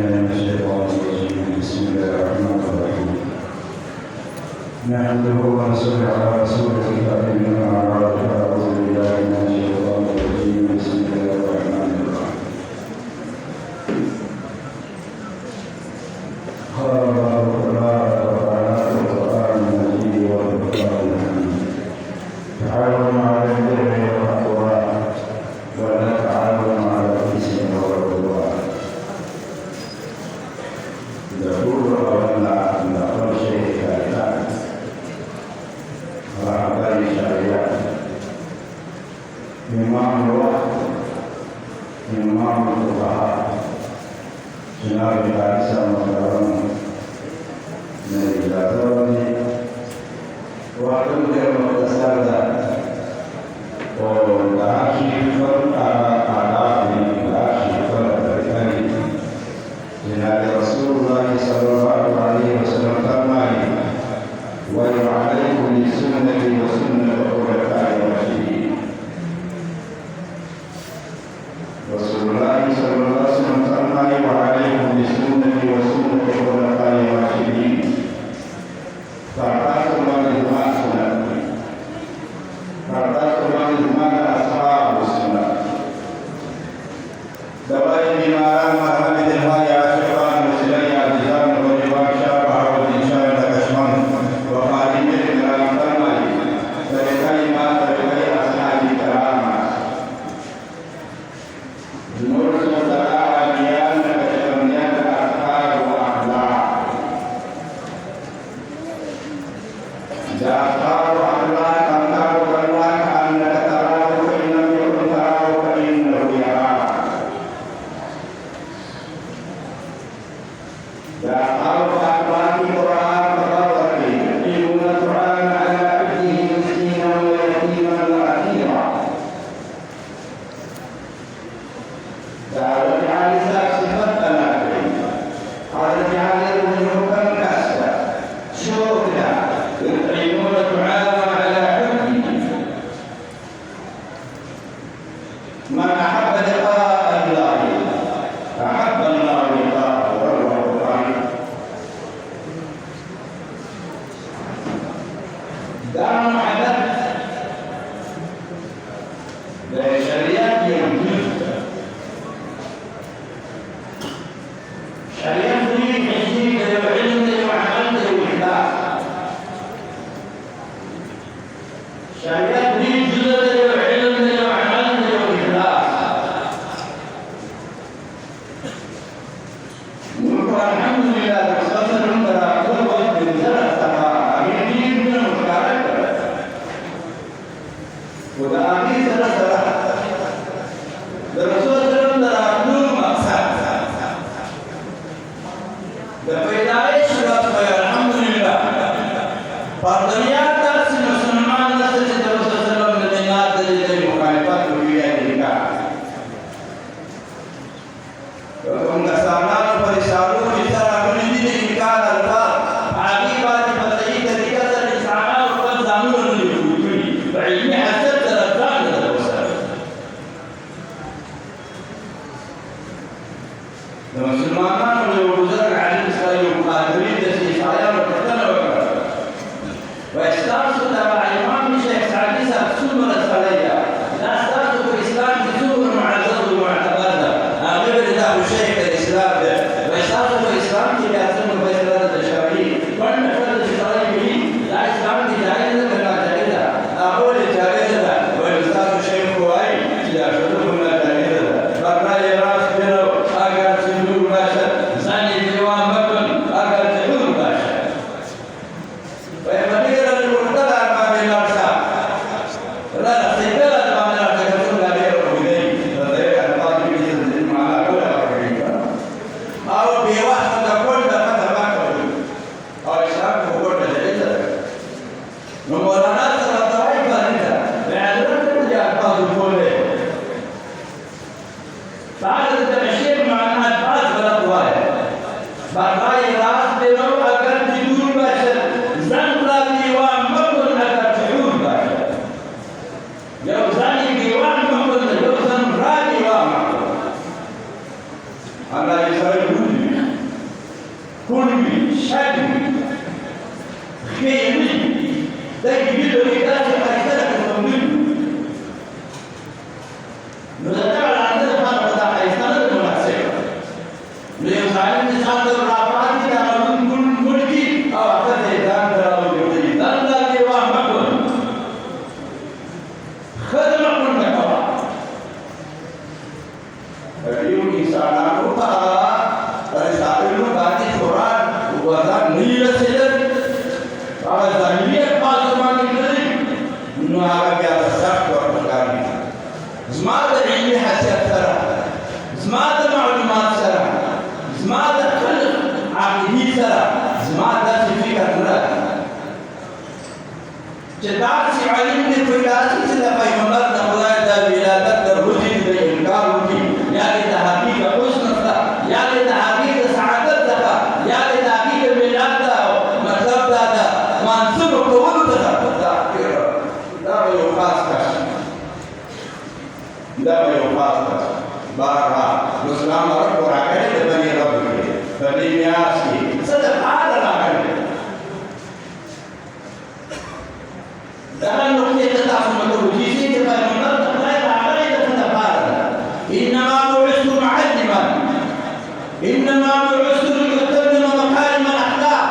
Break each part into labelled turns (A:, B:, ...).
A: بالله من الشيطان الرجيم بسم الله الرحمن الرحيم نحمده ونصلي على رسوله الكريم أما بعد فأعوذ بالله من الشيطان الرجيم بسم الله الرحمن الرحيم قال الله تبارك وتعالى في القرآن المجيد والفرقان الحميد تعاونوا على البر والتقوى ولا تعاونوا على الإثم والعدوان يقول ربنا أن كل شيء كائن وأعطاني شريعة إمام الوقت إمام الفقهاء جناب العيسى المكرم من الإجازة وكل متصل وعاشي فرد عاشي فرد جناب رسول الله صلى الله عليه وسلم فرمائے وَعَلَيْكُمْ بِسُنَّتِي وَسُنَّةِ الْخُلَفَاءِ الرَّاشِدِينَ رسول الله صلى الله عليه وسلم فرمائے وَعَلَيْكُمْ بِسُنَّتِي وَسُنَّةِ الْخُلَفَاءِ الرَّاشِدِينَ فَأَعْطَاكُمْ الْإِمَامَ سُنَّتِي فَأَعْطَاكُمْ الْإِمَامَ أَصْحَابُ السُنَّةِ دوائی بیماران مرحمت الہی عاشقان مسلمی عزیزان غریبان شاہ بہاؤالدین شاہ نقشبند وقالین کرام فرمائی طریقہ ایمان طریقہ اصحاب کرام نور سلطاء عالیان نقشبندیان اصحاب و اخلاق جا اصحاب و اخلاق انتار و اخلاق انک تراو فإنم یکن تراو فإنه یراک يا قوم أقواتي قرآن فقرتي يقيمون القرآن على عبده مسكينا ويتيما وأسيرا دعوة على صفتنا قال جعل وجوهكم كسرا شوكا يطعمون الطعام على حبه من أحب لقاء الله أحب الله لقاءه dalam adat dari syariat yang juga syariat ini isi dari ilmu wa'amal dari ikhlas syariat ini juga dari ilmu wa'amal dari ikhlas maka alhamdulillah tersabar berapa berjalan sama وده أكيد ثلاثة الرسول صلى الله عليه وسلم درابلو مقصد ده پیدائش رب الحمد لله پردنیات درس مسلمان نسل سے رسول صلی اللہ علیہ وسلم دنیات دلیل مخالفت ہوئی ہے دیکھا ان کسانان پر اشاروں کی طرح اپنی دن انکار الفاظ آگی بات بتائی طریقہ سے اشارہ اور زامن نے ہوئی علمی حسن المسلمان والوزراء على الإسرائيل المقاتلين التي إسرائيل وتتنوع وإستعصوا تبع الإمام الشيخ سعد عيسى سمر الصلية لا استعصوا في الإسلام بسمر معزز ومعتبر غير ذا الشيخ الإسلام وإستعصوا في الإسلام في أسمر بيسرة الشرعية وأن فرد الشرعي لا إسلام في جائزة ولا جائزة أقول جائزة والأستاذ الشيخ كوي لا شرط ولا جائزة فقال راس بلو أجر سندور باشا زاني ديوان بكن أجر سندور باشا ويمدير المرتلى ما بين الأرسال لا نستيقظ ما بين الأرسال لا بيرو بدي فذلك الطالب يجب على كل أفريقيا أو بيواحد تقول لما تبقى أو إسلام تقول لجائزة نمولانا سنطوائي فانتا بعدنا تبدي ألفاظ الكولي بعد التبشير مع الألفاظ بالأطوال بقاي راس بلو أكر تدور باشر زنقلا ديوان مكن أكر تحور باشر يو زاني ديوان مكن يو زنقلا ديوان مكن الله يسأل ده يجيب له إيجاد هيسألك الموجود. نتابع عندنا هذا بتاع هيسألك المناسبة. ليسألني سأل الرابعات إذا من ملكي أو أحد إذا من لا لا يوامكم. خدمكم بكرة. اليوم إنسان أقوى رسالة بعد القرآن وذا نيل سيد هذا نيل بعض ما نقول نهار بيا السبت والمكان زمان العلم حسيت سرا زمان معلومات سرا زمان كل عقيدة سرا زمان تفكير سرا جدار سعيد الفيلاسوف سلا فيمر نقول ده بلادك الرجل بالإنكار وكي يعني تحقيق حسن يعني تحقيق سعادتك يعني تحقيق الميلاد مطلب ده منصب قبول ده يخاص بارها مسلم رب وعقيدة بني ربك بني مياسي صدق هذا العقيدة ده النقطة تتعصم الوجيزي تبقى من نظر غير عقيدة تتبارد إنما بعثت معلما إنما بعثت لأتمم مكارم الأخلاق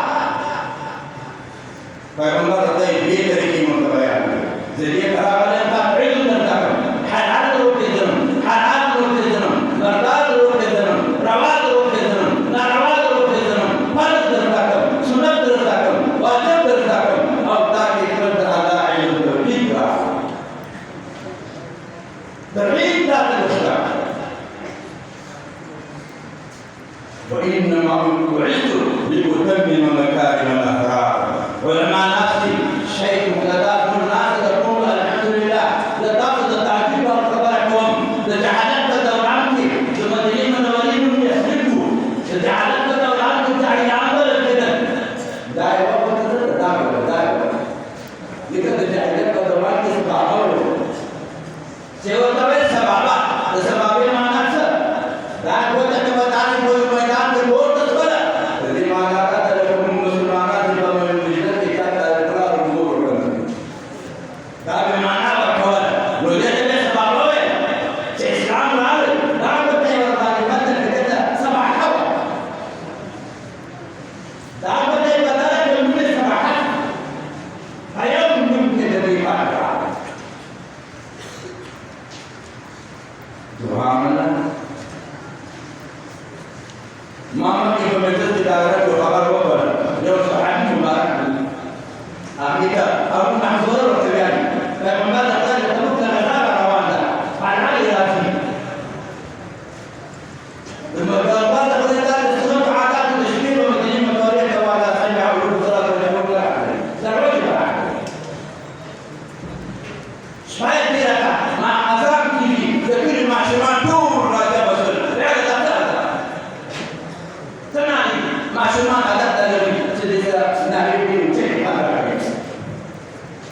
A: فيقول طيب ليه تركي من بيان زي كلام علم ترتكب حلال وكذب حلال وكذب مرضات وكذب رواد وكذب نرواد وكذب فرض ترتكب سنة ترتكب واجب ترتكب أو تاكي فرض على علم التوحيد ترغيب ذات الإسلام وإنما بعثت لأتمم مكارم الأخلاق علماء نفسي شيء متدافع الناس تقول الحمد لله لتأخذ التعجيب والتبعكم لجعلت دورانك المدينين منورين يسلكوا لجعلت دورانك تعي عمل كده دائما دائما لكن جعلت دورانك سبعة سوى تبع سبعة سبعين مع نفسه لا قوة إلا بالله كل ميدان بالبور تسبله الذي ما نقدر لكم مسلمانات بما يوجد في كتاب القرآن الكبير tapi mana berkawan lo jadi sebab lo Islam lalu dapat tayar kalimat kita sabah hawa dapat tayar kata yang sabah ayam mungkin dari mana Subhanallah Mama ibu betul tidak ada kabar apa yang sahaja mubarak kita aku mahzur sekali Peygamber Efendimiz Tebuk Seferi'ne ravanda Al'ali Rafi Peygamber Efendimiz Sınıf Adat-ı Teşkil ve Medeni Metoriye Tevala Sayın Avrupa Sıratı ve Yavuklar Zarrocu var Şayet bir raka Ma azam gibi Fekir maşuman tur Raja Basur Re'de daftar Senani Maşuman adat Talebi Sedisa Nabi Bin Cek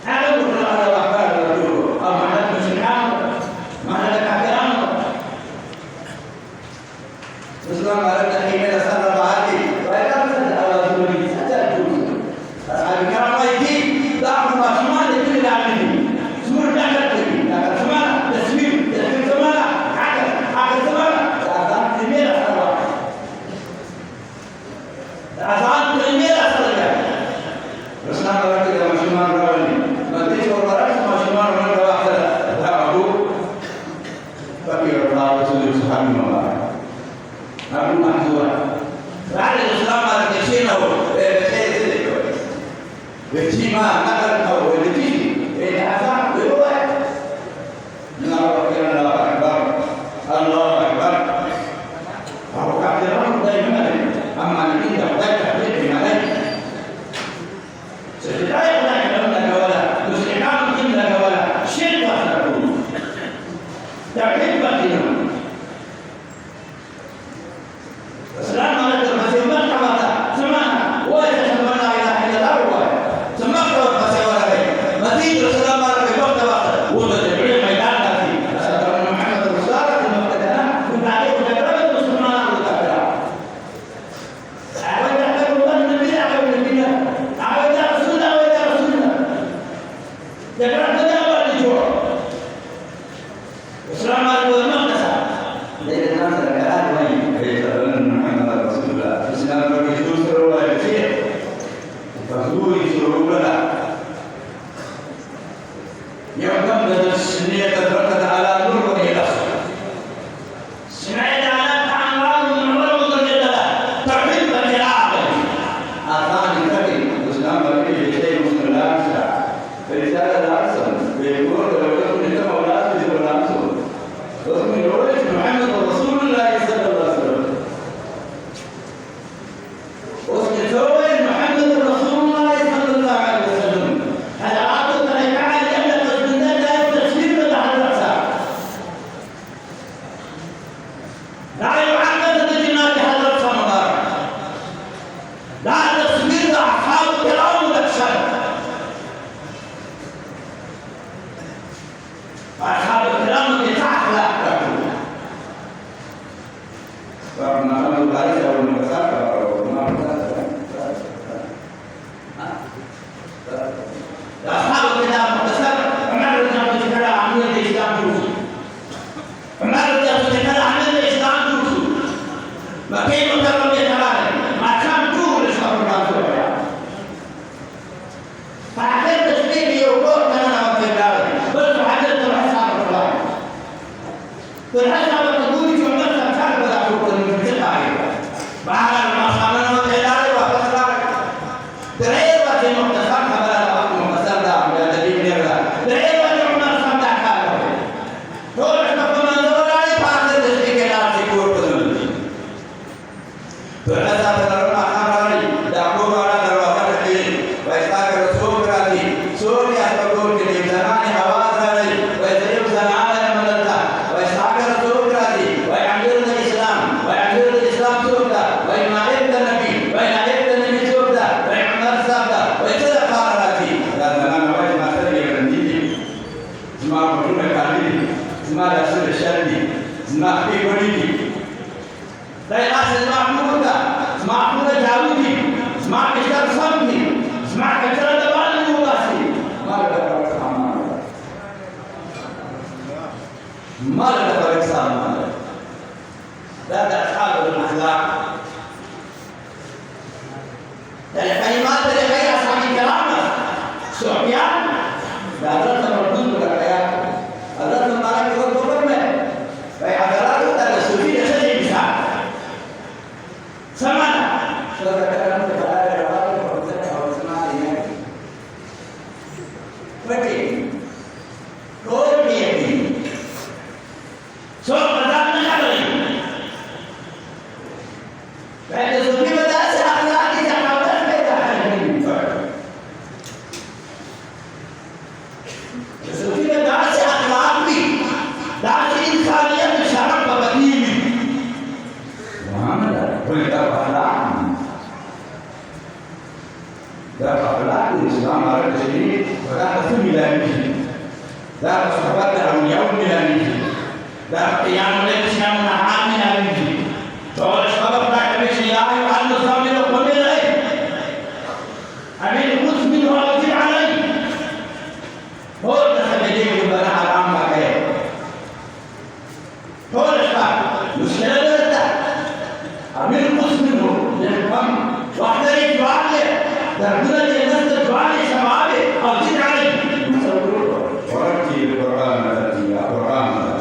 A: Ada beberapa ada wakar dulu, mana musyrik, mana kafiran. Islam ada hikmah dasar bahari. Mereka sudah awal dulu saja dulu. Sekarang lagi dah masih itu tidak ada. Semua dah ada. Dah semua tasbih semua ada semua. Azan primera salah. Azan primera salah. Islam ada kita masih mana nanti orang semua orang berwakil tahu tapi orang Rasul Subhanallah Nabi Muhammad Rasul Islam ada kesini bersama nakal tahu bersih asal berbuat Allah Akbar kalau kafir orang dari mana amal ini dapat dari mana sedaya تعرف بقينا السلام عليكم مسيح مرحبا سمعنا وإذا لا إله إلا الله سمعنا مسيح ورحمة مسيح السلام عليكم وقت وقت وقت العلم ميدان نفسي أسأل محمد رسول الله المقتدى كنت عليه وجبرت مسلمان وكافرا أعوذ بالله من النبي أعوذ بالله أعوذ رسول الله يعتمد السنية تتركز على نور إلى سمعت على تعمار من عمر جدا تحب الكلام أعطاني كريم الإسلام الذي شيء مسلم لا يسعى فرسالة الأرسل بيقول لو كنت أنت مولاك تجيب الأرسل واسم يقول محمد رسول الله صلى الله عليه وسلم واسم سوي محمد رسول الله صلى الله عليه وسلم هذا عاطل تريكا لا يعقد الجنات هذا الصمد لا تصوير أصحاب الكرام والأكثر أصحاب الكرام بتاعك لا فما أنا الغالي أو المسافة أو ما أصحاب الكرام مختصر عمر الجامعة تكرر عمل الإسلام كله عمر الجامعة تكرر عمل الإسلام ما كيف ترى بيتعالى ما كان طول اسمه الله فعدد تشبيه يوقف لنا وفي الدار بس عدد الحساب الله فالحساب تقول في مثل كان ولا تقول من تلقائي بعد ما صامنا وفي الدار وفي الدار دريبة المختصر كبيرة وقت المختصر دار من الذين يرى دريبة عمر صمدا كابر طول اسمه من دولاري فعدد تشبيه كنار سيكور كذل فالحساب ترى حمراني دعوه على دروازة الدين ويستاك رسول كراتي سوريا تقول كلي زمان حواس علي ويسيب زمان مدلتا ويستاك رسول كراتي ويعمل الإسلام ويعمل الإسلام سوردا وينعيب النبي وينعيب النبي سوردا ويعمل سابدا ويسيب قاراتي لا زمان وين ما تري عندي زمان مجنون كامل زمان رسول الشرقي زمان في بنيتي لا يقاس محمودة محمودة جاودي اسمع كثر صمتي اسمع كثر دبال المواسي ما لا تفرق سامنا لا أصحاب الأخلاق الكلمات التي غير أصحاب الكرامة سعيان لا ترى مردود بالحياة هذا المعنى يقول بفرمه فيعذرات السوفية سجن بشعر سمعنا شو كلام تبارك الله وبركاته وسمعنا فتي كل يدي شو بدأنا نعمل بعد سوفي بدأ سأخلاقي تناولت بيتا حنين سوفي بدأ سأخلاقي لكن إنسانية شرف وبديمي محمد قل أخلاق لا أخلاق الإسلام على الشديد ولا تسمي ميلانيه لا تصحبتها من يوم ميلانيه لا قيام الإسلام نهار ميلانيه فهو سبب ذلك بشيء وأن نصمم كل شيء أمين مسلم واجب عليه هو تسبيح بنا العامة كيف هو الأسباب مشكلة لا أمين مسلم يفهم واحترم دعائه دربنا لنفس الدعاء شبابه أو زد عليه ورتل القرآن يا قرآن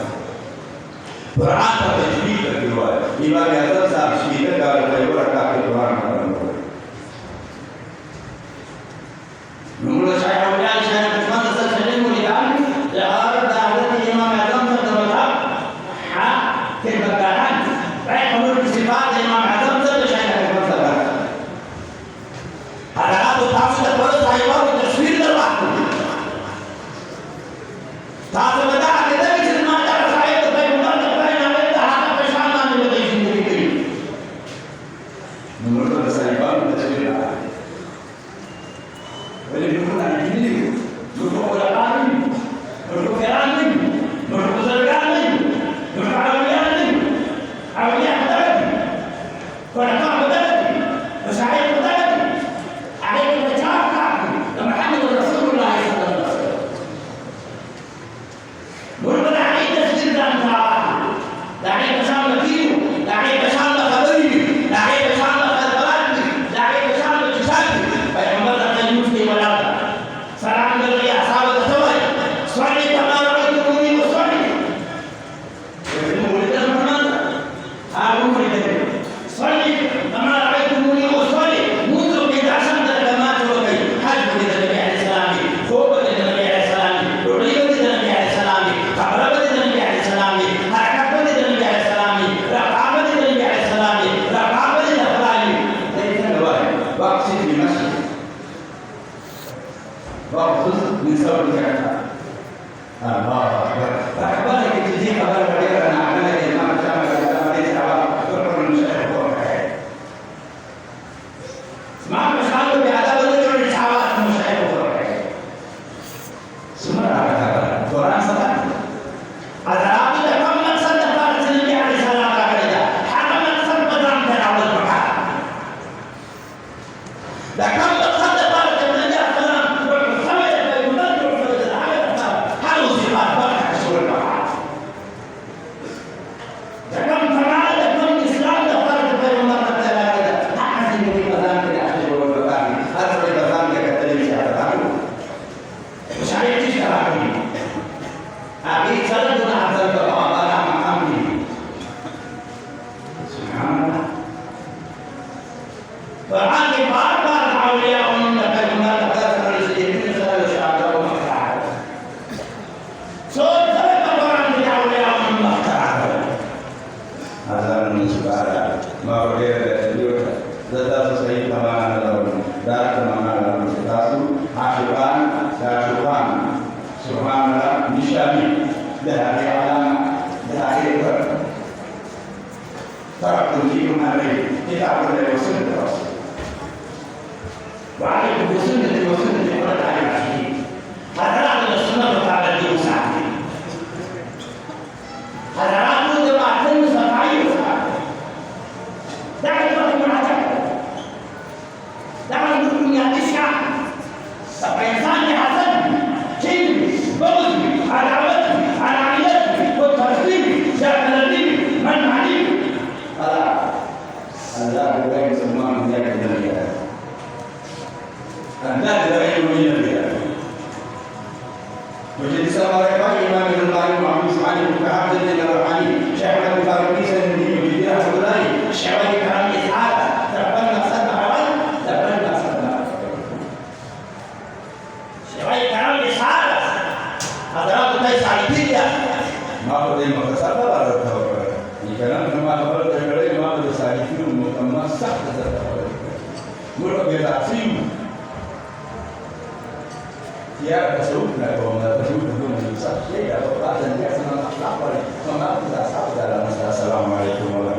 A: وخصوص من سبب الكلام. الله أكبر. فأخبرك تجي خبر كبير أن أعمل الإمام الشافعي كلام ليس على كل المشايخ والحياة. ما مش قالوا بعذاب الرجل الإسحاقات المشايخ والحياة. سمعنا هذا القرآن صدق. عذاب كم مقصد قالت النبي عليه الصلاة والسلام حرم مقصد بدران تناول المحال. لكن مقصد قالت النبي عليه الصلاة تركتم فيكم امرين كتاب الله وسنه الرسول وعليكم بسنتي وسنه الخلفاء الراشدين. هذا من السنه على الدين ساعتي. هذا رجل تبع تنسى فعيل دعني تقول معك دعني تقول يا تشع فإنسان حسن كلمة بغض على عودتي على عيادتي والترتيب شاكل الدين من عليم الله لا يسمى من ذلك الدنيا لا تدعي من الدنيا وجد سمى رقاء إمام الله وعبد سبحانه وتعالى الدين الروحاني شيخ الفاروقي سندي وجديه الله الشيخ كرم إسحاق تربنا صدق عوان تربنا صدق الشيخ كرم إسحاق حضرات ليس على ما هو دين متصرف على التوبة يكلم كما قال تقرأ ما هو سالفين مكمل سخت ترى مرة بيتعصيم يا تسوق لا وما تسوق بدون مسخ شيء أو بعد أن يحصل الأخلاق وما أقدر أصعد على مسألة. السلام عليكم ورحمة الله.